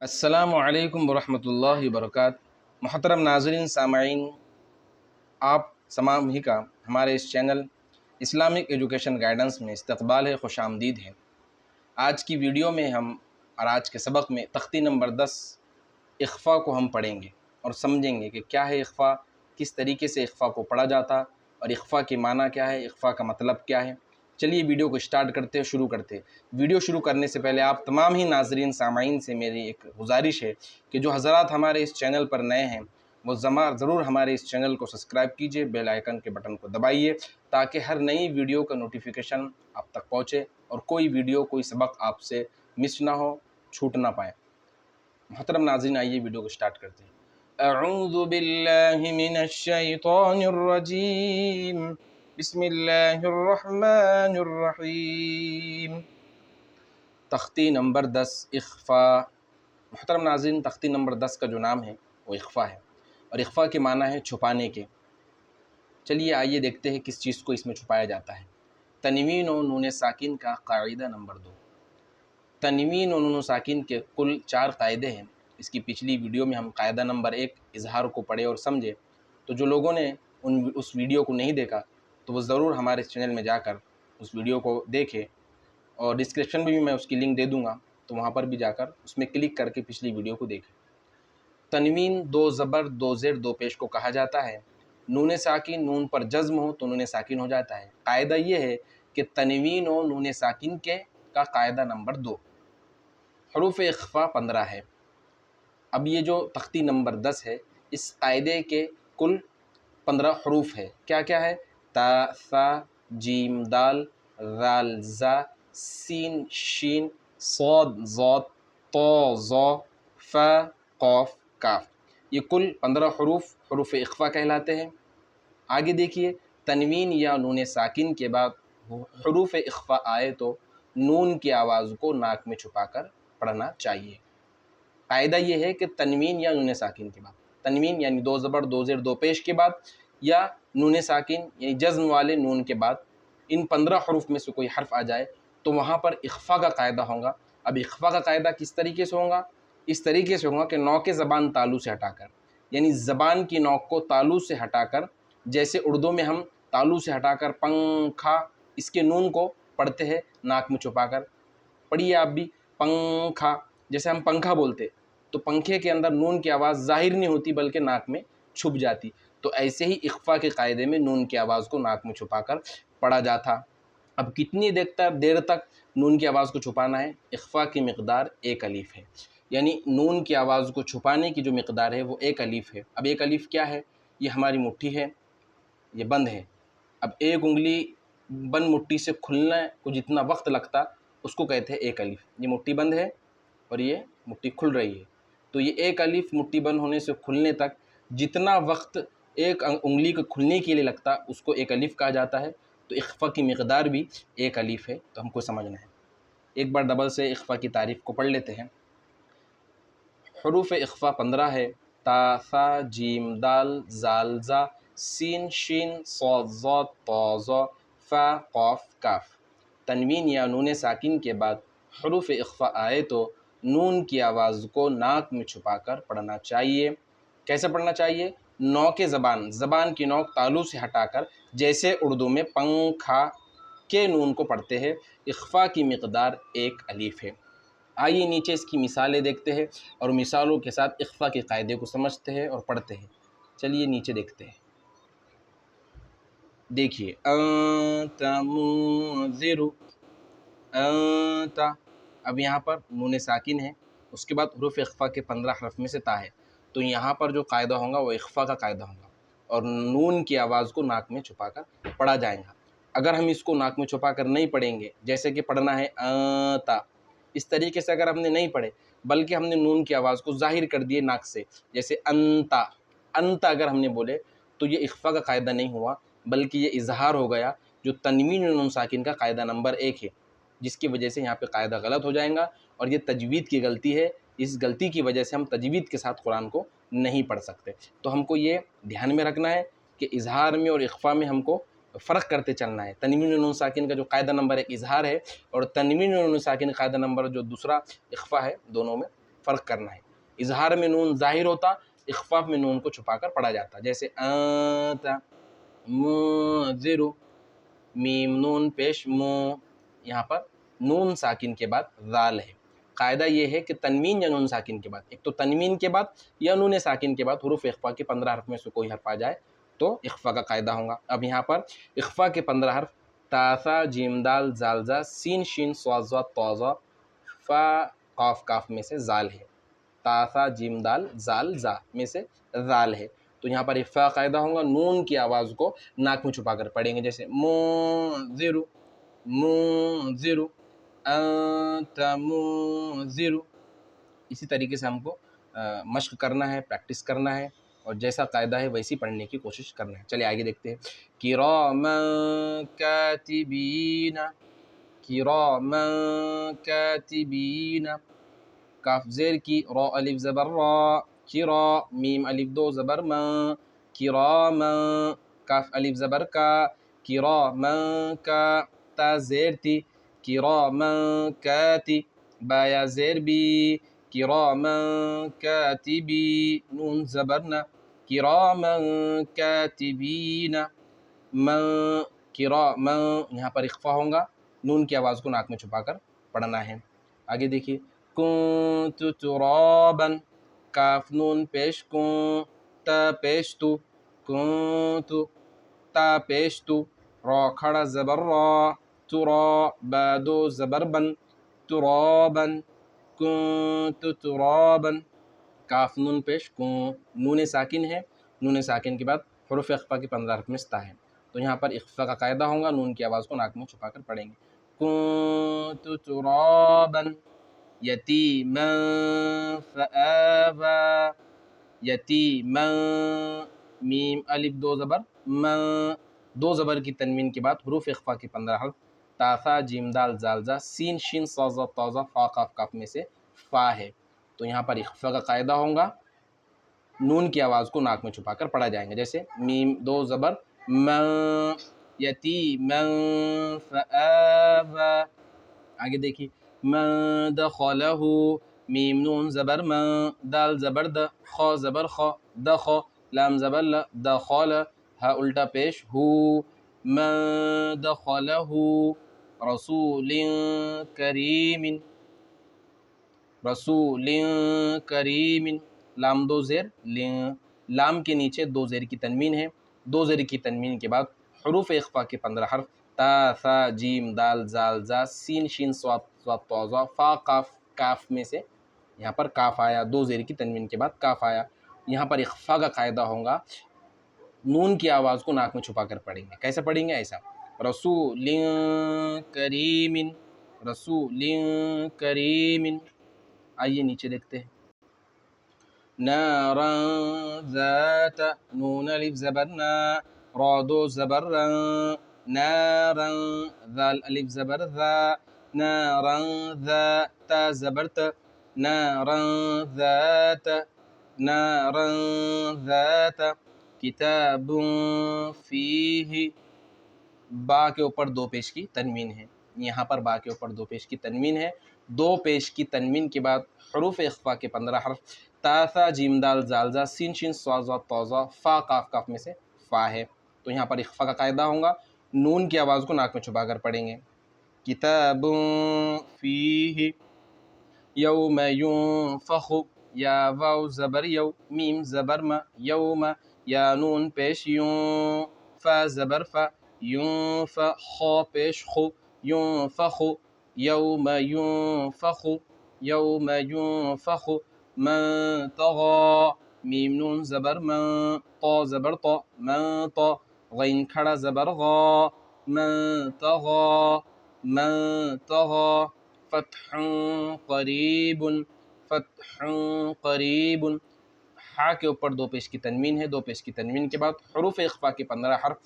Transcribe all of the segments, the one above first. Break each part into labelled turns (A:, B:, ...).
A: السلام علیکم ورحمۃ اللہ وبرکاتہ۔ محترم ناظرین سامعین، آپ تمام ہی کا ہمارے اس چینل اسلامک ایجوکیشن گائیڈنس میں استقبال ہے، خوش آمدید ہے۔ آج کی ویڈیو میں ہم اور آج کے سبق میں تختی نمبر 10 اخفا کو ہم پڑھیں گے اور سمجھیں گے کہ کیا ہے اخفا، کس طریقے سے اخفا کو پڑھا جاتا اور اخفا کے معنی کیا ہے، اخفا کا مطلب کیا ہے۔ چلیے ویڈیو کو سٹارٹ کرتے ہیں، شروع کرتے ہیں۔ ویڈیو شروع کرنے سے پہلے آپ تمام ہی ناظرین سامعین سے میری ایک گزارش ہے کہ جو حضرات ہمارے اس چینل پر نئے ہیں وہ ضرور ہمارے اس چینل کو سبسکرائب کیجئے، بیل آئیکن کے بٹن کو دبائیے تاکہ ہر نئی ویڈیو کا نوٹیفیکیشن آپ تک پہنچے اور کوئی ویڈیو، کوئی سبق آپ سے مس نہ ہو، چھوٹ نہ پائے۔ محترم ناظرین، آئیے ویڈیو کو سٹارٹ کرتے ہیں۔ اعوذ باللہ من الشیطان الرجیم، بسم اللہ الرحمن الرحیم۔ تختی نمبر 10 اخفا۔ محترم ناظرین، تختی نمبر 10 کا جو نام ہے وہ اخفا ہے، اور اخفا کے معنی ہے چھپانے کے۔ چلیے آئیے دیکھتے ہیں کس چیز کو اس میں چھپایا جاتا ہے۔ تنوین و نون ساکن کا قاعدہ نمبر 2۔ تنوین و نون ساکن کے کل 4 قاعدے ہیں۔ اس کی پچھلی ویڈیو میں ہم قاعدہ نمبر 1 اظہار کو پڑھے اور سمجھے، تو جو لوگوں نے اس ویڈیو کو نہیں دیکھا تو وہ ضرور ہمارے چینل میں جا کر اس ویڈیو کو دیکھے، اور ڈسکرپشن میں بھی میں اس کی لنک دے دوں گا، تو وہاں پر بھی جا کر اس میں کلک کر کے پچھلی ویڈیو کو دیکھیں۔ تنوین 2 زبر 2 زیر 2 پیش کو کہا جاتا ہے۔ نون ساکن نون پر جزم ہو تو نون ساکن ہو جاتا ہے۔ قاعدہ یہ ہے کہ تنوین و نون ساکن کا قاعدہ نمبر 2۔ حروف اخفا 15 ہے۔ اب یہ جو تختی نمبر 10 ہے، اس قاعدے کے کل 15 حروف ہے۔ کیا کیا ہے؟ تا، ثا، جیم، دال، ذال، زا، سین، شین، صاد، ضاد، طا، ظا، فا، قاف، کاف۔ یہ کل 15 حروف اخفا کہلاتے ہیں۔ آگے دیکھیے، تنوین یا نون ساکن کے بعد حروف اخفا آئے تو نون کی آواز کو ناک میں چھپا کر پڑھنا چاہیے۔ قاعدہ یہ ہے کہ تنوین یا نون ساکن کے بعد، تنوین یعنی 2 زبر 2 زیر 2 پیش کے بعد، یا نون ساکن یعنی جزم والے نون کے بعد، ان 15 حروف میں سے کوئی حرف آ جائے تو وہاں پر اخفا کا قاعدہ ہوگا۔ اب اخفا کا قاعدہ کس طریقے سے ہوگا؟ اس طریقے سے ہوگا کہ نوک زبان تالو سے ہٹا کر، یعنی زبان کی نوک کو تالو سے ہٹا کر، جیسے اردو میں ہم تالو سے ہٹا کر پنکھا، اس کے نون کو پڑھتے ہیں ناک میں چھپا کر۔ پڑھیے آپ بھی، پنکھا، جیسے ہم پنکھا بولتے تو پنکھے کے اندر نون کی آواز ظاہر نہیں ہوتی بلکہ ناک میں چھپ جاتی، تو ایسے ہی اخفا کے قاعدے میں نون کی آواز کو ناک میں چھپا کر پڑھا جاتا۔ اب کتنی دیر تک نون کی آواز کو چھپانا ہے؟ اخفا کی مقدار 1 الف ہے، یعنی نون کی آواز کو چھپانے کی جو مقدار ہے وہ 1 الف ہے۔ اب 1 الف کیا ہے؟ یہ ہماری مٹھی ہے، یہ بند ہے۔ اب ایک انگلی بند مٹھی سے کھلنے کو جتنا وقت لگتا اس کو کہتے ہیں 1 الف۔ یہ مٹھی بند ہے اور یہ مٹھی کھل رہی ہے، تو یہ 1 الف مٹھی بند ہونے سے کھلنے تک جتنا وقت ایک انگلی کو کھلنے کے لیے لگتا اس کو 1 الف کہا جاتا ہے۔ تو اخفا کی مقدار بھی 1 الف ہے، تو ہم کو سمجھنا ہے۔ ایک بار ڈبل سے اخفا کی تعریف کو پڑھ لیتے ہیں۔ حروف اخفا 15 ہے۔ تا، ثا، جیم، دال، ذال، زا، سین، شین، صاد، ضاد، طا، ظا، فا، قاف، کاف۔ تنوین یا نون ساکن کے بعد حروف اخفا آئے تو نون کی آواز کو ناک میں چھپا کر پڑھنا چاہیے۔ کیسے پڑھنا چاہیے؟ نوک زبان کی نوک تالو سے ہٹا کر، جیسے اردو میں پنکھا کے نون کو پڑھتے ہیں۔ اخفا کی مقدار 1 الف ہے۔ آئیے نیچے اس کی مثالیں دیکھتے ہیں اور مثالوں کے ساتھ اخفا کے قاعدے کو سمجھتے ہیں اور پڑھتے ہیں۔ چلیے نیچے دیکھتے ہیں۔ دیکھیے، انت منذر، انت۔ اب یہاں پر نون ساکن ہے، اس کے بعد حروف اخفا کے 15 حرف میں سے تا ہے، تو یہاں پر جو قاعدہ ہوگا وہ اخفا کا قاعدہ ہوگا، اور نون کی آواز کو ناک میں چھپا کر پڑھا جائے گا۔ اگر ہم اس کو ناک میں چھپا کر نہیں پڑھیں گے، جیسے کہ پڑھنا ہے انتا، اس طریقے سے اگر ہم نے نہیں پڑھے بلکہ ہم نے نون کی آواز کو ظاہر کر دیے ناک سے، جیسے انتا، انتا اگر ہم نے بولے تو یہ اخفا کا قاعدہ نہیں ہوا بلکہ یہ اظہار ہو گیا، جو تنوین و نون ساکن کا قاعدہ نمبر 1 ہے، جس کی وجہ سے یہاں پہ قاعدہ غلط ہو جائے گا، اور یہ تجوید کی غلطی ہے۔ اس غلطی کی وجہ سے ہم تجوید کے ساتھ قرآن کو نہیں پڑھ سکتے۔ تو ہم کو یہ دھیان میں رکھنا ہے کہ اظہار میں اور اخفا میں ہم کو فرق کرتے چلنا ہے۔ تنوین و نون ساکن کا جو قاعدہ نمبر 1 اظہار ہے، اور تنوین و نون ساکن قاعدہ نمبر جو دوسرا اخفا ہے، دونوں میں فرق کرنا ہے. اظہار میں نون ظاہر ہوتا، اخفاف میں نون کو چھپا کر پڑھا جاتا. جیسے انت منذر، میم نون پیش مو، یہاں پر نون ساکن کے بعد ذال ہے. قاعدہ یہ ہے کہ تنوین یا نون ساکن کے بعد، ایک تو تنوین کے بعد یا نون ساکن کے بعد حروف اخفا کے 15 حرف میں سے کوئی حرف آ جائے تو اخفا کا قاعدہ ہوگا. اب یہاں پر اخفا کے 15 حرف تا ثا جیم دال زال زا سین شین صاد ضا طا ظا فا قاف کاف میں سے زال ہے. تا ثا جیم دال زال زا میں سے زال ہے. تو یہاں پر اخفا قاعدہ ہوگا، نون کی آواز کو ناک میں چھپا کر پڑھیں گے. جیسے منذر منذر انت منذر. اسی طریقے سے ہم کو مشق کرنا ہے، پریکٹس کرنا ہے، اور جیسا قاعدہ ہے ویسی پڑھنے کی کوشش کرنا ہے. چلیے آگے دیکھتے ہیں. کراما کاتبین، کراما کاتبین، کاف زیر کی، را الف زبر را، کرا میم الف دو زبر ما، کراما کاف الف زبر کا، کراما کا تا زیر تی، کراما کاتی با یا زیر بی، کراما کاتبی نون زبرنا، کراما کاتبین من، کراما یہاں پر اخفا ہوگا، نون کی آواز کو ناک میں چھپا کر پڑھنا ہے. آگے دیکھیے. کنت ترابا، کاف نون پیش کن، تا پیش تو، کنت تا پیش تو، را کھڑا زبر را، ترا با دو زبر بن، ترابا کنت ترابا، کاف نون پیش کن، نون ساکن ہے، نون ساکن کے بعد حروف اخفا کی 15 حرف میں ستا ہے. تو یہاں پر اخفا کا قاعدہ ہوگا، نون کی آواز کو ناک میں چھپا کر پڑھیں گے. کنت ترابا یتیما فآوا، یتیما میم الف دو زبر ما، دو زبر کی تنوین کے بعد حروف اخفا کی 15 حرف تا ثا جیم دال زال زا سین شین صاد ضا طا ظا فا قاف کاف میں سے فا ہے. تو یہاں پر اخفا کا قاعدہ ہوگا، نون کی آواز کو ناک میں چھپا کر پڑھا جائیں گے. جیسے میم دو زبر ما، یتیما فآوا. آگے دیکھیے. من دخلہ، میم نون زبر ما، دال زبر د، خا زبر خا، دخ، لام زبر ل، دخل، ہا الٹا پیش ہو، من دخلہ رسول کریم، رسول کریم، لام دو زیر لین، لام کے نیچے دو زیر کی تنوین ہے، دو زیر کی تنوین کے بعد حروف اخفا کے 15 حرف تا ثا جیم دال زال زا سین شین صاد ضا طا ظا فا قاف کاف میں سے یہاں پر کاف آیا، دو زیر کی تنوین کے بعد کاف آیا. یہاں پر اخفا کا قاعدہ ہوگا، نون کی آواز کو ناک میں چھپا کر پڑھیں گے. کیسے پڑھیں گے؟ ایسا. رسول کریم، رسول کریم. آئیے نیچے دیکھتے ہیں. نارا ذات، نون الف زبر نا، را دو زبر را، نارا ذال الف زبر ذا، نارا ذا تا زبر تا، نارا ذات، نارا ذات. کتاب فیہ، با کے اوپر دو پیش کی تنوین ہے، یہاں پر با کے اوپر دو پیش کی تنوین ہے، دو پیش کی تنوین کے بعد حروف اخفا کے 15 حرف تا ثا جیم دال زال زا سین شین صاد ضا طا ظا فا قاف کاف میں سے فا ہے. تو یہاں پر اخفا کا قاعدہ ہوگا، نون کی آواز کو ناک میں چھپا کر پڑھیں گے. کتاب فیہ یوم ینفخ، یا واو زبر یو، میم زبر ما، یوم، یا نون پیش یوں، فا زبر فا، ینف، خا پیش خو، ینفخ، یوم ینفخ، یوم ینفخ. من طغى، میم نون زبر من، طا زبر طا، من طا، غین کھڑا زبر غا، من طغى، من طغى. فتح قریب، فتح قریب. ہا کے اوپر دو پیش کی تنوین ہے، دو پیش کی تنوین کے بعد حروف اخفا کے 15 حرف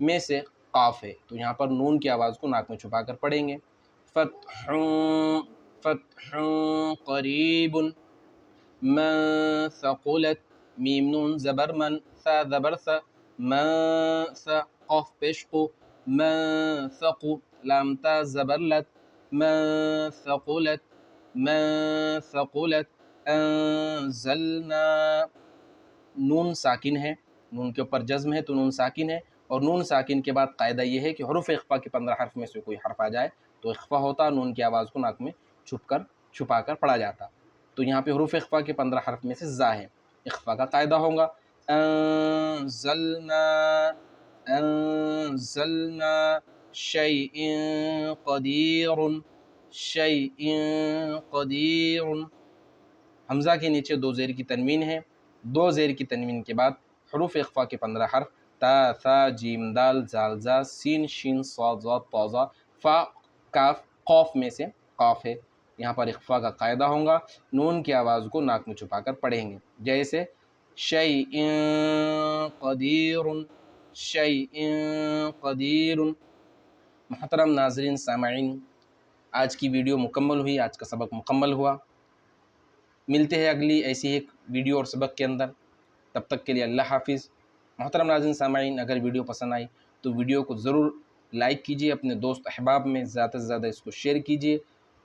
A: میں سے قاف ہے، تو یہاں پر نون کی آواز کو ناک میں چھپا کر پڑھیں گے. فتح، فتح قریب. من ثقلت، میم نون زبر من، ثا زبر ثا، من ثا قاف پیش قو، من ثقو، لام تا زبر لت، من ثقلت، من ثقلت. انزلنا، نون ساکن ہے، نون کے اوپر جزم ہے تو نون ساکن ہے، اور نون ساکن کے بعد قاعدہ یہ ہے کہ حروف اخفا کے 15 حرف میں سے کوئی حرف آ جائے تو اخفا ہوتا، نون کی آواز کو ناک میں چھپا کر پڑھا جاتا۔ تو یہاں پہ حروف اخفا کے 15 حرف میں سے زا ہے، اخفا کا قاعدہ ہوگا انزلنا، انزلنا شیء قدیر، شیء قدیر۔ حمزہ کے نیچے دو زیر کی تنوین ہے، دو زیر کی تنوین کے بعد حروف اخفا کے 15 حرف تا، ثا، جیم، دال، زال، زا، سین، شین، صاد، ضاد، طا، ظا، فا، کاف، قوف میں سے قاف ہے، یہاں پر اخفا کا قاعدہ ہوگا، نون کی آواز کو ناک میں چھپا کر پڑھیں گے، جیسے شیء قدیر، شیء قدیر۔ محترم ناظرین سامعین، آج کی ویڈیو مکمل ہوئی، آج کا سبق مکمل ہوا۔ ملتے ہیں اگلی ایسی ایک ویڈیو اور سبق کے اندر، تب تک کے لیے اللہ حافظ۔ محترم ناظرین سامعین، اگر ویڈیو پسند آئی تو ویڈیو کو ضرور لائک کیجیے، اپنے دوست احباب میں زیادہ سے زیادہ اس کو شیئر کیجیے،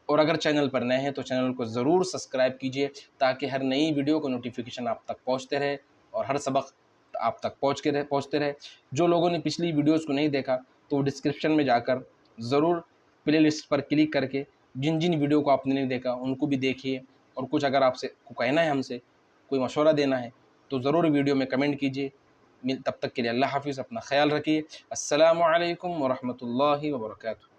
A: اور اگر چینل پر نئے ہیں تو چینل کو ضرور سبسکرائب کیجیے تاکہ ہر نئی ویڈیو کا نوٹیفیکیشن آپ تک پہنچتے رہے اور ہر سبق آپ تک پہنچتے رہے۔ جو لوگوں نے پچھلی ویڈیوز کو نہیں دیکھا تو وہ ڈسکرپشن میں جا کر ضرور پلے لسٹ پر کلک کر کے جن ویڈیو کو آپ نے نہیں دیکھا ان کو بھی دیکھیے، اور کچھ اگر آپ سے کہنا ہے، ہم سے کوئی مشورہ دینا ہے تو ضرور ویڈیو میں کمنٹ کیجیے۔ تب تک کے لیے اللہ حافظ، اپنا خیال رکھیے۔ السلام علیکم ورحمۃ اللہ وبرکاتہ۔